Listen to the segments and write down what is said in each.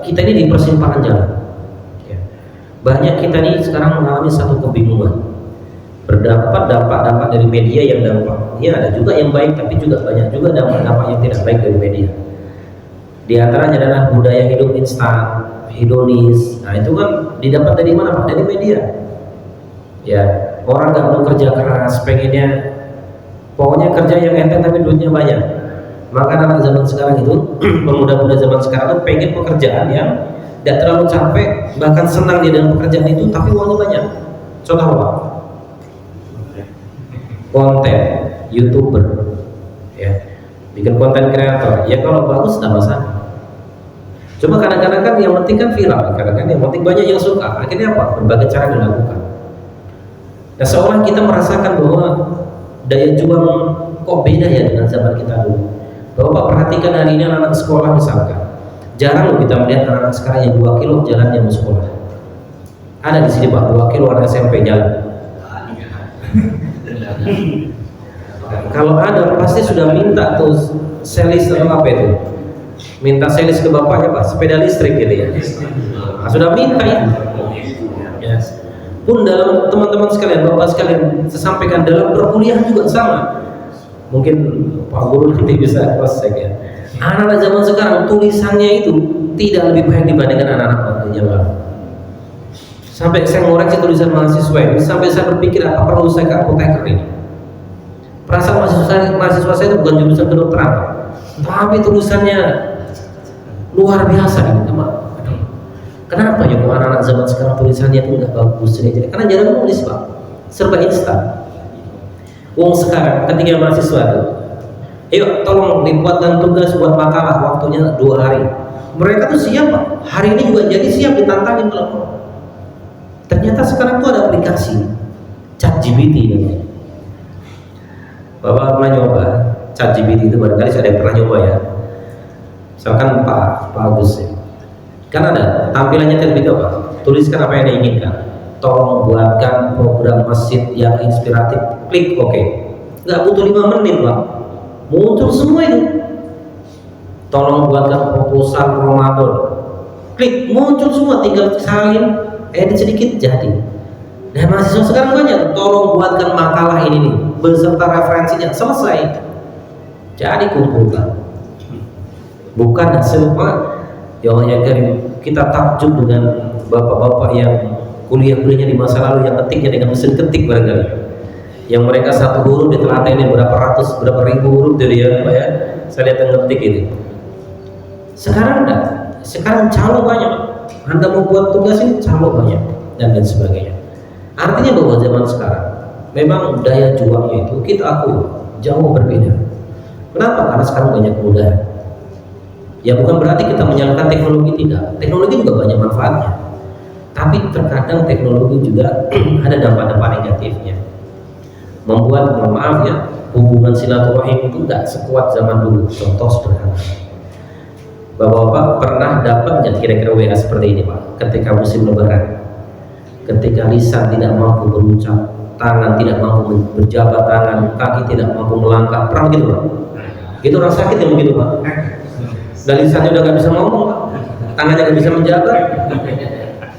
Kita ini di persimpangan jalan. Ya. Banyak kita ini sekarang mengalami satu kebingungan. Berdapat dampak-dampak dari media yang dampaknya ada juga yang baik, tapi juga banyak juga dampak-dampak yang tidak baik dari media. Di antaranya adalah budaya hidup instan, hedonis. Nah itu kan didapat dari mana Pak? Dari media. Ya, orang nggak mau kerja keras, pengennya pokoknya kerja yang enteng tapi duitnya banyak. Maka anak zaman sekarang itu, pemuda-pemuda zaman sekarang itu pengen pekerjaan yang tidak terlalu capek, bahkan senang dia dengan pekerjaan itu, tapi uangnya banyak. Contoh apa? Konten, YouTuber, ya, bikin konten kreator. Ya kalau bagus tidak masalah. Cuma kadang-kadang kan yang penting kan viral, kadang-kadang yang penting banyak yang suka. Akhirnya apa? Berbagai cara dilakukan. Nah, seolah kita merasakan bahwa daya juang kok beda ya dengan zaman kita dulu. Bapak perhatikan hari ini anak-anak sekolah misalkan, jarang loh kita melihat anak-anak sekarang yang 2 kilo jalannya mau sekolah. Ada di sini Pak, 2 kilo anak SMP jalan. Kalau ada pasti sudah minta tuh selis atau apa itu, minta selis ke bapaknya Pak, sepeda listrik gitu ya. Nah, sudah minta itu. Yes. Pun dalam teman-teman sekalian, bapak sekalian, saya sampaikan dalam perkuliahan juga sama. Mungkin Pak Guru nanti bisa cross check ya. Anak-anak zaman sekarang tulisannya itu tidak lebih baik dibandingkan anak-anak waktu zaman. Sampai saya ngoreksi tulisan mahasiswa ini, sampai saya berpikir apa perlu saya ke apoteker ini. Perasaan mahasiswa saya itu bukan jurusan kedokteran, tapi tulisannya luar biasa nih. Kenapa ya kok anak-anak zaman sekarang tulisannya itu nggak bagus? Karena jarang nulis Pak, serba instan. Wong sekarang ketika mahasiswa itu, ayo tolong dibuatkan tugas buat makalah, waktunya 2 hari. Mereka tuh siap Pak, hari ini juga jadi siap ditantangin kalau. Ternyata sekarang tuh ada aplikasi ChatGPT namanya. Bapak pernah nyoba ChatGPT itu, barangkali ada yang pernah nyoba ya. Misalkan Pak Agus ya. Kan ada tampilannya terlebih apa? Tuliskan apa yang diinginkan. Tolong buatkan program masjid yang inspiratif. Klik oke. Nggak butuh 5 menit Pak, muncul semua itu. Tolong buatkan proposal Ramadan. Klik, muncul semua, tinggal salin, edit sedikit jadi. Nah mahasiswa sekarang banyak. Tolong buatkan makalah ini nih, beserta referensinya, selesai. Jadi kumpulkan. Bukan hasil Pak. Ya Allah ya Karim, kita takjub dengan bapak-bapak yang kuliahnya di masa lalu yang ketiknya dengan mesin ketik barangkali, yang mereka satu huruf ditelatenin berapa ratus, berapa ribu huruf dari ya Pak ya. Saya lihat yang ngetik ini. Sekarang enggak, sekarang calo banyak. Anda mau buat tugas ini calo banyak dan lain sebagainya. Artinya bahwa zaman sekarang memang daya juangnya itu kita akui jauh berbeda. Kenapa? Karena sekarang banyak kemudahan. Ya bukan berarti kita menyalahkan teknologi, tidak. Teknologi juga banyak manfaatnya. Tapi terkadang teknologi juga ada dampak-dampak negatifnya. Membuat, mohon maaf ya, hubungan silaturahim itu tidak sekuat zaman dulu. Contoh sederhana. Bapak-bapak pernah dapat nggak kira-kira WA seperti ini Pak? Ketika musim lebaran, ketika lisan tidak mampu berucap, tangan tidak mampu berjabat tangan, kaki tidak mampu melangkah, pernah begitu Pak? Itu orang sakit yang begitu Pak. Dan lisannya udah nggak bisa ngomong, tangannya nggak bisa menjabat,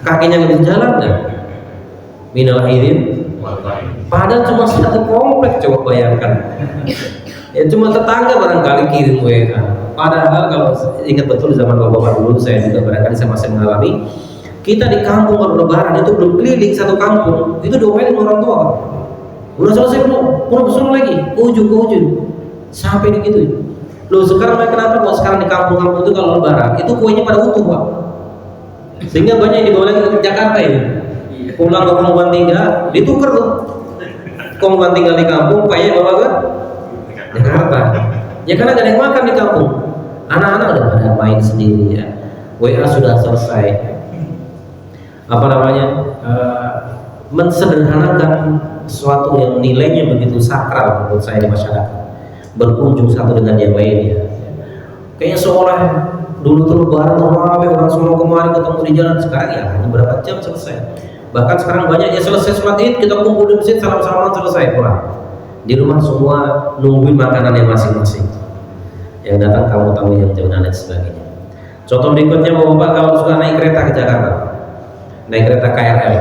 kakinya nggak bisa jalan, kan? Minal aidin. Padahal cuma satu komplek, coba bayangkan. Ya cuma tetangga barangkali kirim WA. Padahal kalau ingat betul zaman bapak dulu, saya juga barangkali saya masih mengalami. Kita di kampung kalau lebaran itu belum keliling satu kampung, itu doain orang tua. Udah selesai belum? Pulang besok lagi, ke ujung, sampai begitu. Loh sekarang mereka kenapa kok sekarang di kampung-kampung itu kalau lebaran itu kuenya pada utuh Pak, sehingga banyak yang dibawa lagi ke Jakarta ini. Pulang ke Kongguan tinggal ditukar tuh, Kongguan tinggal di kampung, kuenya bawa ke Jakarta. Ya karena gak ada yang makan di kampung, anak-anak udah pada main sendiri ya. WA sudah selesai. Apa namanya? Mensederhanakan sesuatu yang nilainya begitu sakral menurut saya di masyarakat. Berkunjung satu dengan yang lainnya. Kayaknya seolah dulu tuh lebaran ramai orang semua kemarin ketemu di jalan, sekarang ya hanya berapa jam selesai. Bahkan sekarang banyak ya selesai sholat Id kita kumpul di masjid salam-salaman selesai pulang. Di rumah semua nungguin makanan yang masing-masing. Yang datang tamu-tamu yang jauh dan lain sebagainya. Contoh berikutnya, bapak kalau suka naik kereta ke Jakarta, naik kereta KRL,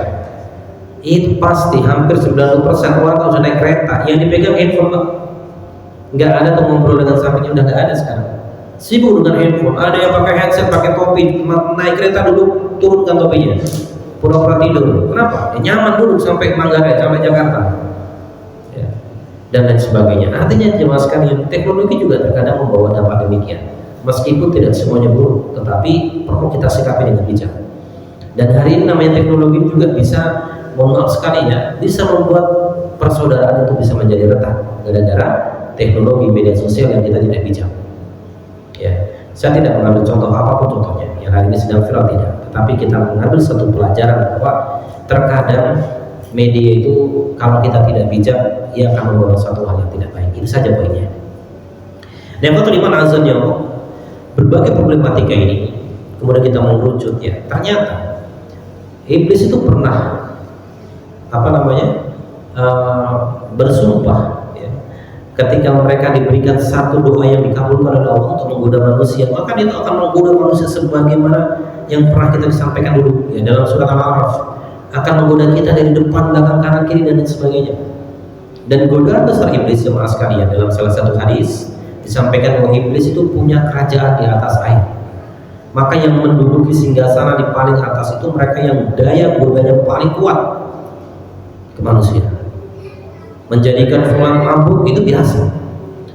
itu pasti hampir 90% orang kalau sudah naik kereta yang dipegang handphone, Pak. Nggak ada tuh ngobrol dengan sampingnya, udah nggak ada sekarang. Sibuk dengan handphone. Ada yang pakai headset, pakai topi, naik kereta duduk, turunkan topinya, pura-pura tidur. Kenapa? Ya, nyaman dulu sampai Manggarai, sampai Jakarta, ya, dan lain sebagainya. Artinya jemaah sekalian, teknologi juga terkadang membawa dampak demikian. Meskipun tidak semuanya buruk, tetapi perlu kita sikapi dengan bijak. Dan hari ini namanya teknologi juga bisa, mohon maaf sekali ya, bisa membuat persaudaraan itu bisa menjadi retak gara-gara teknologi media sosial yang kita tidak bijak. Ya, saya tidak mengambil contoh apapun contohnya yang hari ini sedang viral, tidak. Tetapi kita mengambil satu pelajaran bahwa terkadang media itu kalau kita tidak bijak, ia akan membawa satu hal yang tidak baik. Itu saja poinnya. Dan yang kelima, azannya berbagai problematika ini kemudian kita mengerucut, ya ternyata iblis itu pernah bersumpah, ya, ketika mereka diberikan satu doa yang dikabulkan oleh Allah untuk menggoda manusia, maka itu akan menggoda manusia sebagaimana yang pernah kita disampaikan dulu, ya, dalam surat Al-A'raf, akan menggoda kita dari depan, belakang, kanan, kiri, dan lain sebagainya. Dan godaan besar iblis, jemaah sekalian, dalam salah satu hadis disampaikan bahwa iblis itu punya kerajaan di atas air. Maka yang menduduki singgasana di paling atas itu mereka yang daya godanya paling kuat ke manusia. Menjadikan fulan mabuk itu biasa,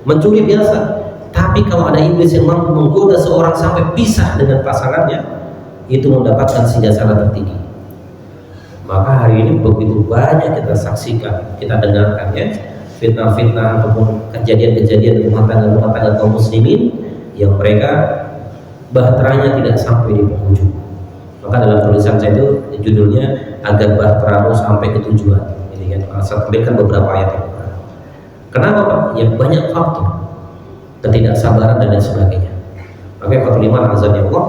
mencuri biasa. Tapi kalau ada iblis yang mampu menggoda seorang sampai pisah dengan pasangannya, itu mendapatkan singgasana tertinggi. Maka hari ini begitu banyak kita saksikan, kita dengarkan, ya, fitnah-fitnah ataupun kejadian-kejadian rumah tangga kaum muslimin yang mereka bahteranya tidak sampai di penghujung. Maka dalam tulisan saya itu judulnya agar bahteramu sampai ke tujuan. Jadi kan saya tampilkan beberapa ayat itu. Kenapa, Pak? Ya banyak faktor, ketidaksabaran dan lain sebagainya. Maka faktor 5, azan Allah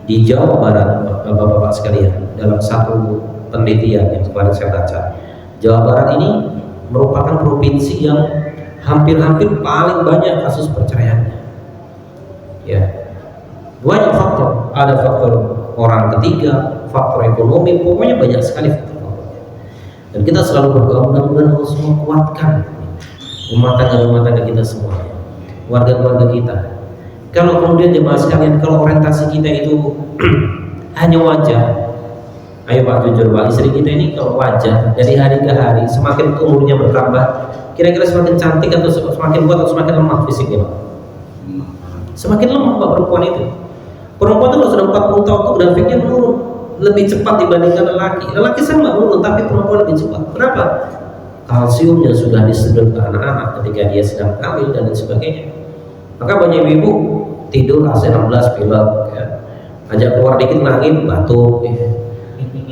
di Jawa Barat, bapak-bapak sekalian, dalam satu penelitian yang kemarin saya baca, Jawa Barat ini merupakan provinsi yang hampir-hampir paling banyak kasus perceraiannya. Ya, banyak faktor. Ada faktor orang ketiga, faktor ekonomi, pokoknya banyak sekali faktor. Dan kita selalu berdoa mudah-mudahan Allah semua kuatkan rumah tangga kita semua, warga-warga kita. Kalau kemudian jemaah sekalian, kalau orientasi kita itu hanya wajah, ayo Pak, jujur Pak, istri kita ini kalau wajah dari hari ke hari semakin umurnya bertambah, kira-kira semakin cantik atau semakin kuat atau semakin lemah fisiknya, Pak? Semakin lemah, Pak, perempuan itu. Perempuan itu kalau sudah 40 tahun itu grafiknya menurun lebih cepat dibandingkan lelaki. Lelaki sama menurun, tapi perempuan lebih cepat. Kenapa? Kalsiumnya sudah disedot ke anak-anak ketika dia sedang hamil dan lain sebagainya. Maka banyak ibu tidur AC16 pilek, ya, ajak keluar dikit nangis batuk, ya.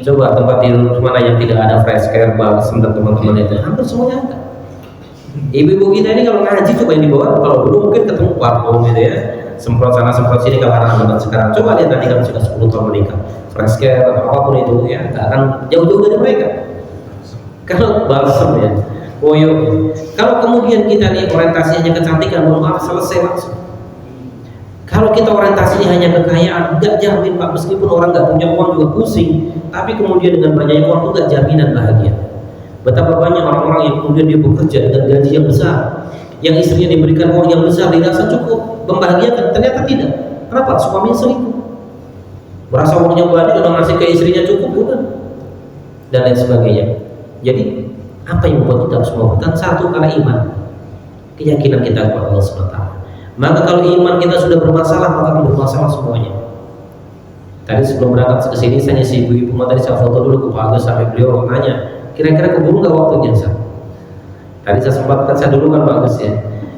Coba tempat tidur mana yang tidak ada fresh care box untuk teman-teman itu, hampir semuanya ada. Ibu-ibu kita ini kalau ngaji coba yang dibawa, kalau dulu mungkin ketemu parfum gitu ya, semprot sana semprot sini. Kalau anak-anak sekarang coba lihat nanti kalau sudah 10 tahun menikah, fresh care atau apapun itu, ya nggak akan jauh-jauh dari mereka. Kalau balsam, ya, oyo. Kalau kemudian kita nih orientasinya kecantikan, mohon maaf, selesai langsung. Kalau kita orientasinya hanya kekayaan, nggak jamin, Pak. Meskipun orang nggak punya uang juga pusing, tapi kemudian dengan banyaknya uang itu nggak jaminan bahagia. Betapa banyak orang-orang yang kemudian dia bekerja dengan gaji yang besar, yang istrinya diberikan uang yang besar, dirasa cukup membahagiakan, ternyata tidak. Kenapa? Suaminya selingkuh. Merasa uangnya banyak, udah ngasih ke istrinya cukup, bukan? Dan lain sebagainya. Jadi apa yang membuat kita harus melakukan? Satu, karena iman, keyakinan kita kepada Allah SWT. Maka kalau iman kita sudah bermasalah, maka akan bermasalah semuanya. Tadi sebelum berangkat ke sini, saya si ibu-ibu tadi saya foto dulu ke Pak Agus sampai beliau nanya, kira-kira keburu nggak waktunya, Sah? Tadi saya sempatkan, saya dulu kan Pak Agus, ya.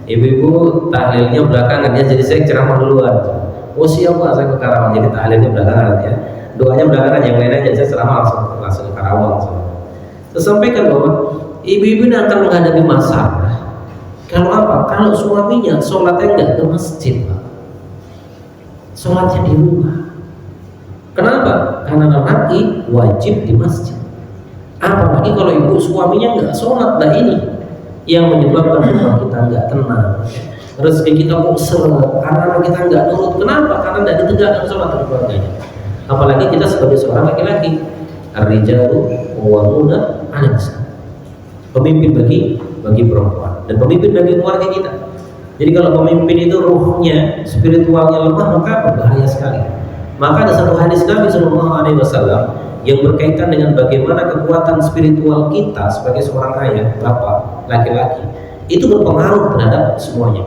Ibu-ibu tahlilnya belakangan, ya, jadi saya ceramah duluan. Oh siap Pak, saya ke Karawang, jadi tahlilnya belakangan, ya. Doanya belakangan, yang lainnya jadi saya ceramah langsung ke Karawang. Saya sampaikan bahwa ibu-ibu ini akan menghadapi masalah. Kalau apa? Kalau suaminya sholatnya nggak ke masjid, Pak. Sholatnya di rumah. Kenapa? Karena lelaki wajib di masjid. Apalagi kalau ibu suaminya nggak sholat, nah ini yang menyebabkan rumah kita nggak tenang. rezeki kita bosan, anak-anak kita nggak nurut. Kenapa? Karena tidak ditegakkan sholat di keluarganya. Apalagi kita sebagai seorang laki-laki, ar-rijalu qawwamuna 'alan nisa, pemimpin bagi perempuan dan pemimpin bagi keluarga kita. Jadi kalau pemimpin itu ruhnya, spiritualnya lemah, maka berbahaya sekali. Maka ada satu hadis Nabi Shallallahu Alaihi Wasallam yang berkaitan dengan bagaimana kekuatan spiritual kita sebagai seorang ayah, bapak, laki-laki itu berpengaruh terhadap semuanya.